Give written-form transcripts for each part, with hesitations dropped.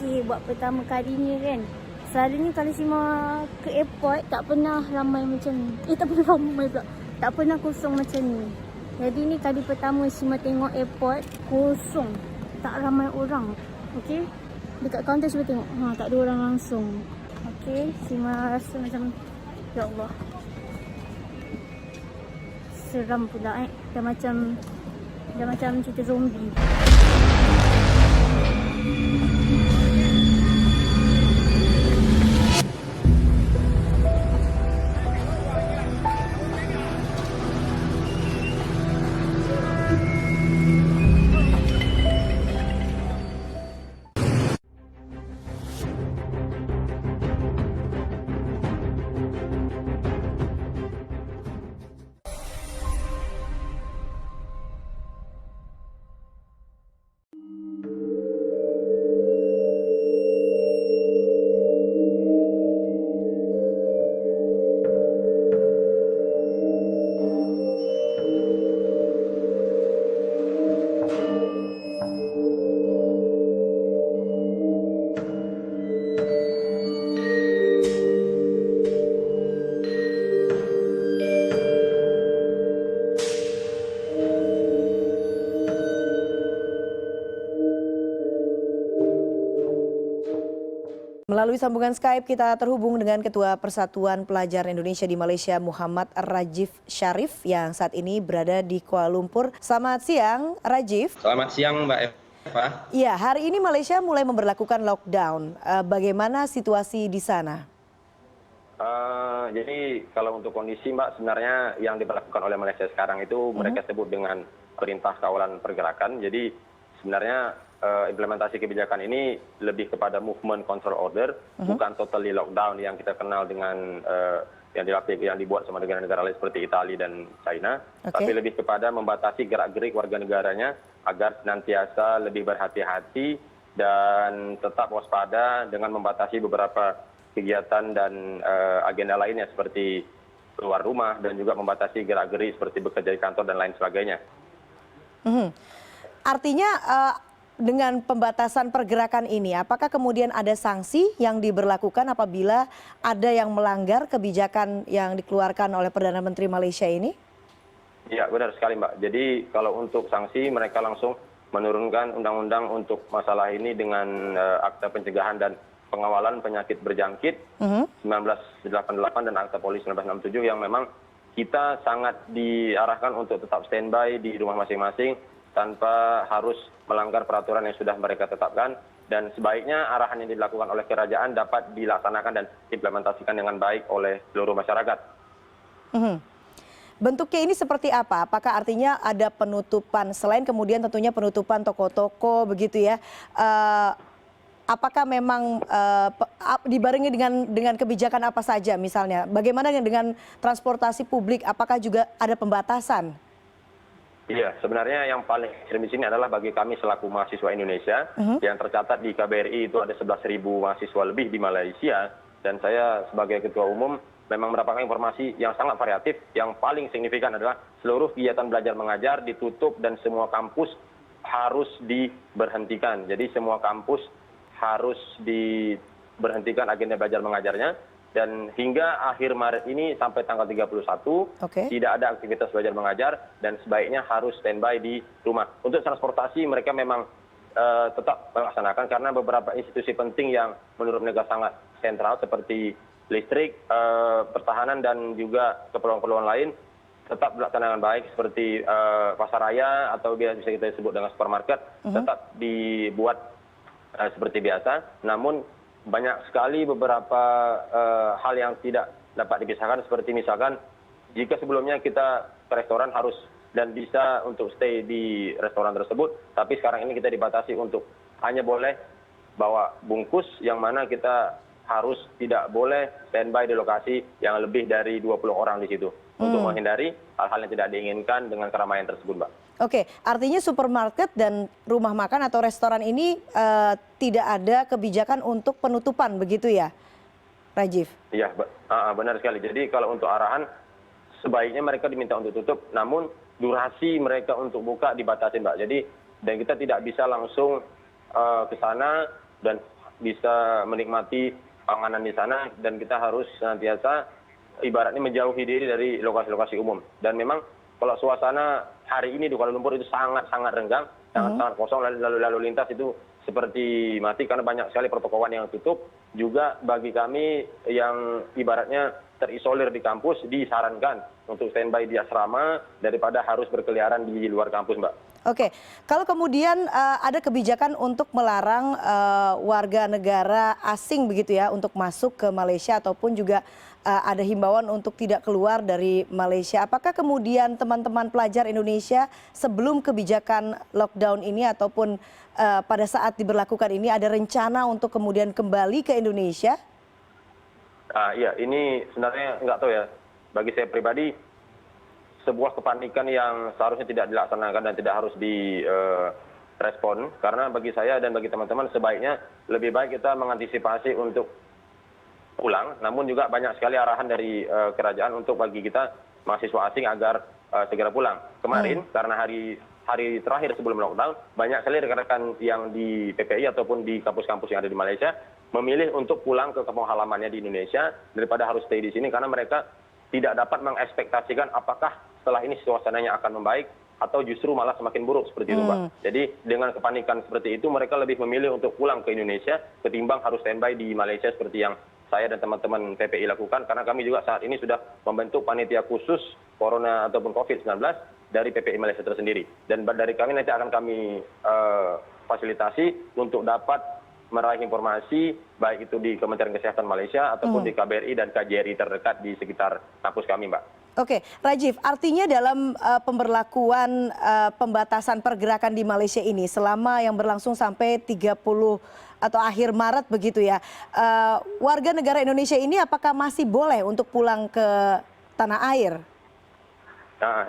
Okey, buat pertama kalinya kan. Selalunya kalau Sima ke airport tak pernah ramai macam ni. Tak pernah ramai pula. Tak pernah kosong macam ni. Jadi ni kali pertama Sima tengok airport kosong. Tak ramai orang. Okey. Dekat kaunter Sima tengok. Tak ada orang langsung. Okey, Sima rasa macam ya Allah. Seram pula Dah macam cerita zombie. Melalui sambungan Skype kita terhubung dengan Ketua Persatuan Pelajar Indonesia di Malaysia Muhammad Rajif Syarif yang saat ini berada di Kuala Lumpur. Selamat siang Rajif. Selamat siang Mbak Eva. Ya, hari ini Malaysia mulai memberlakukan lockdown. Bagaimana situasi di sana? Jadi kalau untuk kondisi Mbak, sebenarnya yang diberlakukan oleh Malaysia sekarang itu mereka sebut dengan Perintah Kawalan Pergerakan. Jadi sebenarnya implementasi kebijakan ini lebih kepada movement control order, bukan totally lockdown yang kita kenal dengan yang dibuat sama negara-negara lain seperti Italia dan China, tapi lebih kepada membatasi gerak-gerik warga negaranya agar senantiasa lebih berhati-hati dan tetap waspada dengan membatasi beberapa kegiatan dan agenda lainnya seperti keluar rumah dan juga membatasi gerak-gerik seperti bekerja di kantor dan lain sebagainya. Artinya dengan pembatasan pergerakan ini, apakah kemudian ada sanksi yang diberlakukan apabila ada yang melanggar kebijakan yang dikeluarkan oleh Perdana Menteri Malaysia ini? Ya, benar sekali Mbak. Jadi kalau untuk sanksi mereka langsung menurunkan undang-undang untuk masalah ini dengan Akta Pencegahan dan Pengawalan Penyakit Berjangkit 1988 dan Akta Polis 1967 yang memang kita sangat diarahkan untuk tetap standby di rumah masing-masing tanpa harus melanggar peraturan yang sudah mereka tetapkan, dan sebaiknya arahan yang dilakukan oleh kerajaan dapat dilaksanakan dan implementasikan dengan baik oleh seluruh masyarakat. Bentuknya ini seperti apa? Apakah artinya ada penutupan selain kemudian tentunya penutupan toko-toko begitu ya? Apakah memang dibarengi dengan kebijakan apa saja misalnya? Bagaimana dengan transportasi publik? Apakah juga ada pembatasan? Iya, sebenarnya yang paling ekstrem di sini adalah bagi kami selaku mahasiswa Indonesia yang tercatat di KBRI itu ada 11.000 mahasiswa lebih di Malaysia, dan saya sebagai ketua umum memang mendapatkan informasi yang sangat variatif. Yang paling signifikan adalah seluruh kegiatan belajar mengajar ditutup dan semua kampus harus diberhentikan. Jadi semua kampus harus diberhentikan agenda belajar mengajarnya. Dan hingga akhir Maret ini sampai tanggal 31 tidak ada aktivitas belajar mengajar dan sebaiknya harus standby di rumah. Untuk transportasi mereka memang tetap melaksanakan karena beberapa institusi penting yang menurut mereka sangat sentral seperti listrik, pertahanan dan juga keperluan-keperluan lain tetap dilaksanakan baik seperti pasar raya atau bisa kita sebut dengan supermarket tetap dibuat seperti biasa. Namun banyak sekali beberapa hal yang tidak dapat dipisahkan seperti misalkan jika sebelumnya kita ke restoran harus dan bisa untuk stay di restoran tersebut, tapi sekarang ini kita dibatasi untuk hanya boleh bawa bungkus yang mana kita harus tidak boleh standby di lokasi yang lebih dari 20 orang di situ untuk menghindari hal-hal yang tidak diinginkan dengan keramaian tersebut, Mbak. Oke, artinya supermarket dan rumah makan atau restoran ini tidak ada kebijakan untuk penutupan begitu ya, Rajif? Iya, benar sekali. Jadi kalau untuk arahan sebaiknya mereka diminta untuk tutup, namun durasi mereka untuk buka dibatasi, Mbak. Jadi dan kita tidak bisa langsung ke sana dan bisa menikmati panganan di sana, dan kita harus senantiasa ibaratnya menjauhi diri dari lokasi-lokasi umum. Dan memang kalau suasana hari ini di Kuala Lumpur itu sangat-sangat renggang, sangat-sangat kosong, lalu lintas itu seperti mati karena banyak sekali pertokoan yang tutup. Juga bagi kami yang ibaratnya terisolir di kampus disarankan untuk standby di asrama daripada harus berkeliaran di luar kampus, Mbak. Oke, kalau kemudian ada kebijakan untuk melarang warga negara asing begitu ya untuk masuk ke Malaysia, ataupun juga ada himbauan untuk tidak keluar dari Malaysia. Apakah kemudian teman-teman pelajar Indonesia sebelum kebijakan lockdown ini ataupun pada saat diberlakukan ini ada rencana untuk kemudian kembali ke Indonesia? Iya, ini sebenarnya nggak tahu ya. Bagi saya pribadi, sebuah kepanikan yang seharusnya tidak dilaksanakan dan tidak harus direspon. Karena bagi saya dan bagi teman-teman sebaiknya lebih baik kita mengantisipasi untuk pulang. Namun juga banyak sekali arahan dari kerajaan untuk bagi kita mahasiswa asing agar segera pulang. Kemarin karena hari terakhir sebelum lockdown, banyak sekali rekan-rekan yang di PPI ataupun di kampus-kampus yang ada di Malaysia memilih untuk pulang ke kampung halamannya di Indonesia daripada harus stay di sini, karena mereka tidak dapat mengekspektasikan apakah setelah ini suasananya akan membaik atau justru malah semakin buruk seperti itu, Pak. Jadi dengan kepanikan seperti itu, mereka lebih memilih untuk pulang ke Indonesia ketimbang harus standby di Malaysia seperti yang saya dan teman-teman PPI lakukan, karena kami juga saat ini sudah membentuk panitia khusus Corona ataupun COVID-19 dari PPI Malaysia tersendiri. Dan dari kami nanti akan kami fasilitasi untuk dapat meraih informasi baik itu di Kementerian Kesehatan Malaysia ataupun di KBRI dan KJRI terdekat di sekitar kampus kami, Mbak. Oke, Rajiv, artinya dalam pemberlakuan pembatasan pergerakan di Malaysia ini selama yang berlangsung sampai 30 atau akhir Maret begitu ya, warga negara Indonesia ini apakah masih boleh untuk pulang ke tanah air?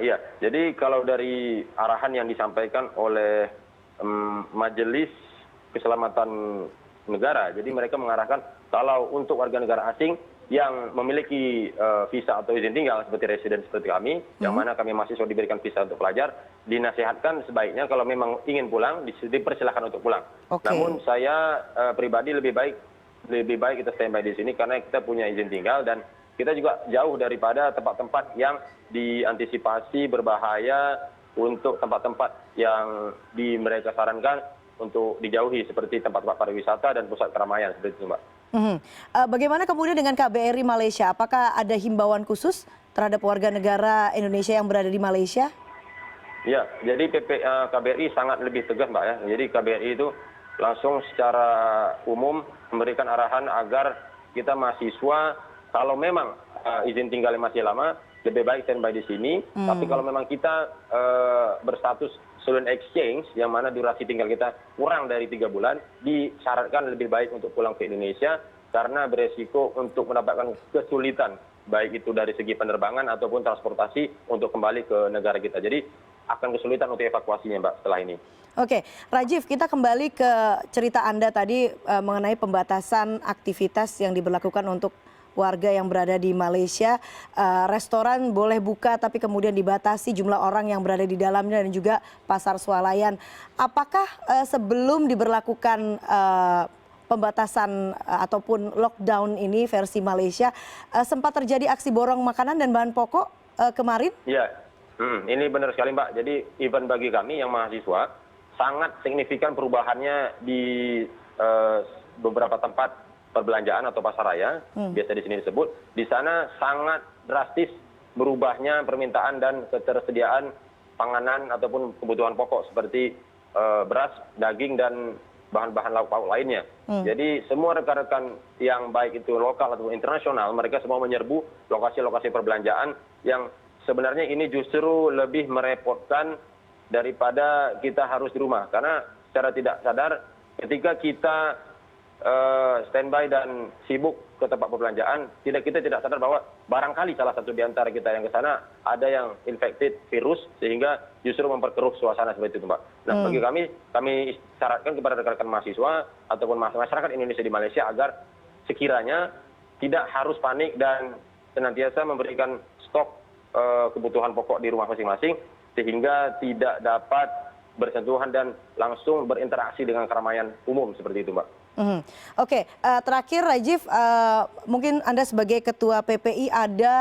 Iya, jadi kalau dari arahan yang disampaikan oleh Majelis Keselamatan Negara, jadi mereka mengarahkan kalau untuk warga negara asing yang memiliki visa atau izin tinggal seperti residen seperti kami, yang mana kami mahasiswa diberikan visa untuk pelajar, dinasihatkan sebaiknya kalau memang ingin pulang dipersilakan untuk pulang. Namun saya pribadi lebih baik kita standby di sini karena kita punya izin tinggal dan kita juga jauh daripada tempat-tempat yang diantisipasi berbahaya, untuk tempat-tempat yang mereka sarankan untuk dijauhi seperti tempat-tempat pariwisata dan pusat keramaian seperti itu, Mbak. Bagaimana kemudian dengan KBRI Malaysia? Apakah ada himbauan khusus terhadap warga negara Indonesia yang berada di Malaysia? Ya, jadi KBRI sangat lebih tegas, Mbak ya. Jadi KBRI itu langsung secara umum memberikan arahan agar kita mahasiswa kalau memang izin tinggalnya masih lama, lebih baik standby di sini. Tapi kalau memang kita berstatus student exchange, yang mana durasi tinggal kita kurang dari 3 bulan, disyaratkan lebih baik untuk pulang ke Indonesia karena beresiko untuk mendapatkan kesulitan, baik itu dari segi penerbangan ataupun transportasi untuk kembali ke negara kita. Jadi akan kesulitan untuk evakuasinya, Mbak, setelah ini. Oke, Rajiv, kita kembali ke cerita Anda tadi mengenai pembatasan aktivitas yang diberlakukan untuk warga yang berada di Malaysia. Restoran boleh buka tapi kemudian dibatasi jumlah orang yang berada di dalamnya dan juga pasar swalayan. Apakah sebelum diberlakukan pembatasan ataupun lockdown ini versi Malaysia sempat terjadi aksi borong makanan dan bahan pokok kemarin? Iya, ini benar sekali, Mbak. Jadi even bagi kami yang mahasiswa sangat signifikan perubahannya di beberapa tempat perbelanjaan atau pasar raya, biasa di sini disebut, di sana sangat drastis berubahnya permintaan dan ketersediaan panganan ataupun kebutuhan pokok seperti beras, daging, dan bahan-bahan lauk pauk lainnya. Jadi semua rekan-rekan yang baik itu lokal atau internasional, mereka semua menyerbu lokasi-lokasi perbelanjaan yang sebenarnya ini justru lebih merepotkan daripada kita harus di rumah. Karena secara tidak sadar ketika kita standby dan sibuk ke tempat perbelanjaan, kita tidak sadar bahwa barangkali salah satu di antara kita yang ke sana ada yang infected virus sehingga justru memperkeruh suasana seperti itu, Mbak. Nah, bagi kami syaratkan kepada rekan-rekan mahasiswa ataupun masyarakat Indonesia di Malaysia agar sekiranya tidak harus panik dan senantiasa memberikan stok kebutuhan pokok di rumah masing-masing sehingga tidak dapat bersentuhan dan langsung berinteraksi dengan keramaian umum seperti itu, Mbak. Oke, terakhir Rajif, mungkin Anda sebagai Ketua PPI ada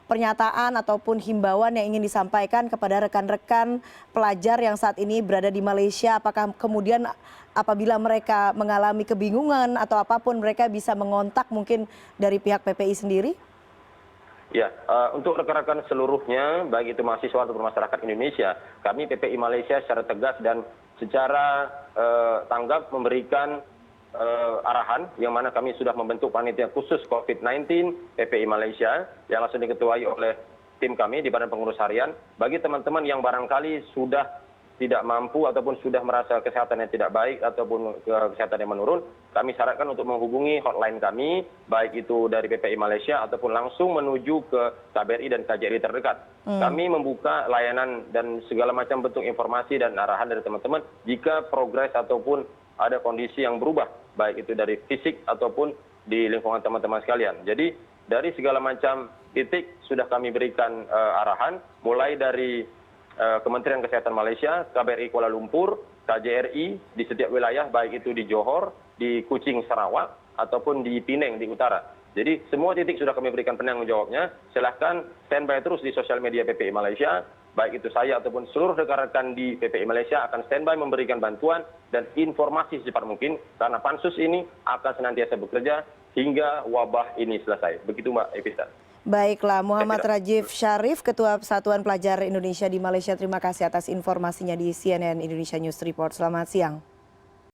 pernyataan ataupun himbauan yang ingin disampaikan kepada rekan-rekan pelajar yang saat ini berada di Malaysia. Apakah kemudian apabila mereka mengalami kebingungan atau apapun mereka bisa mengontak mungkin dari pihak PPI sendiri? Ya, untuk rekan-rekan seluruhnya, baik itu mahasiswa ataupun masyarakat Indonesia, kami PPI Malaysia secara tegas dan secara tanggap memberikan arahan yang mana kami sudah membentuk panitia khusus COVID-19 PPI Malaysia yang langsung diketuai oleh tim kami di Badan Pengurus Harian. Bagi teman-teman yang barangkali sudah tidak mampu ataupun sudah merasa kesehatan yang tidak baik ataupun kesehatan yang menurun, kami sarankan untuk menghubungi hotline kami, baik itu dari PPI Malaysia ataupun langsung menuju ke KBRI dan KJRI terdekat. Kami membuka layanan dan segala macam bentuk informasi dan arahan dari teman-teman jika progres ataupun ada kondisi yang berubah, baik itu dari fisik ataupun di lingkungan teman-teman sekalian. Jadi dari segala macam titik sudah kami berikan arahan, mulai dari Kementerian Kesehatan Malaysia, KBRI Kuala Lumpur, KJRI di setiap wilayah, baik itu di Johor, di Kuching Sarawak, ataupun di Penang di utara. Jadi semua titik sudah kami berikan penanggung jawabnya. Silahkan standby terus di sosial media PPI Malaysia, baik itu saya ataupun seluruh rekan-rekan di PPI Malaysia akan standby memberikan bantuan dan informasi secepat mungkin, karena pansus ini akan senantiasa bekerja hingga wabah ini selesai. Begitu Mbak Evita. Baiklah, Muhammad Rajif Syarif, Ketua Persatuan Pelajar Indonesia di Malaysia. Terima kasih atas informasinya di CNN Indonesia News Report. Selamat siang.